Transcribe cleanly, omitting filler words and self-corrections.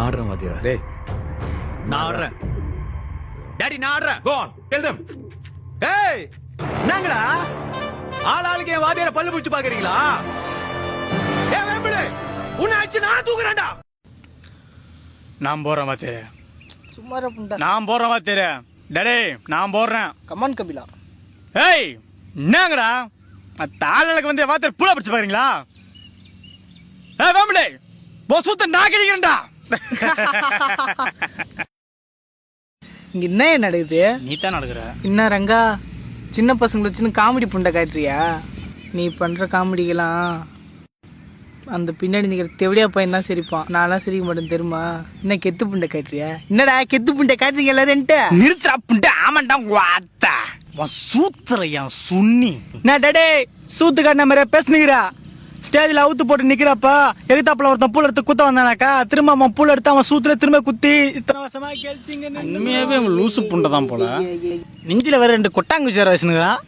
நான் ஆடுறேன் வாத்தியார. டேய் நான் ஆடுறேன் டாடி, நான் ஆடுறேன். go on tell them. ஏய் என்னங்கடா ஆளாளுக்கு என் வாத்தியார பல்லு பிடிச்சு பாக்குறீங்களா? ஏய் வேம்புலே, உன்னை அடிச்சு நான் தூக்குறேன்டா. நான் போறேன் வாத்தியார. சும்மாரா புண்டா. நான் போறேன் வாத்தியார. டேடே நான் போறேன். கமான் கபிலா. ஏய் என்னங்கடா தாளுக்கு வந்து வாத்தியார் பூலா பிடிச்சு பாக்குறீங்களா? ஏய் வேம்புலே, பொசுத்த நான் கிடைக்கிறேன்டா. இங்க என்ன நடக்குது? நீ தான் நடக்குற. என்ன ரங்கா, சின்ன பசங்களை வச்சுன்னு காமெடி புண்டை காட்டுறியா? நீ பண்ற காமெடிக்கெல்லாம் அந்த பின்னாடி நிக்கிற தெவடியா பையன் தான் சிரிப்பான். நான்லாம் சிரிக்க மாட்டேன் தெரியுமா? என்ன கெத்து புண்டை காட்டுறியா? என்னடா கெத்து புண்டை காட்டுறீங்க எல்லாரும்? நிறுத்துறா புண்டை. ஆமாண்டா வாத்தா சூத்திரையா சுண்ணி. நான் டடே சூத்து காட்டின மாதிரி பேசுனீங்கடா. ஸ்டேஜ்ல அவுத்து போட்டு நிக்கிறப்ப எகுத்தாப்புல ஒருத்தன் பூல எடுத்து குத்த வந்தானாக்கா, திரும்ப அவன் பூல எடுத்து அவன் சூத்துல திரும்ப குத்தி இத்தனை வருஷமா கேள்ச்சிங்க. உண்மையாவே அவன் லூசு புண்டை தான் போல. நெஞ்சில வேற 2 கொட்டாங்குச்சி வேற வச்சுனுங்கிறான்.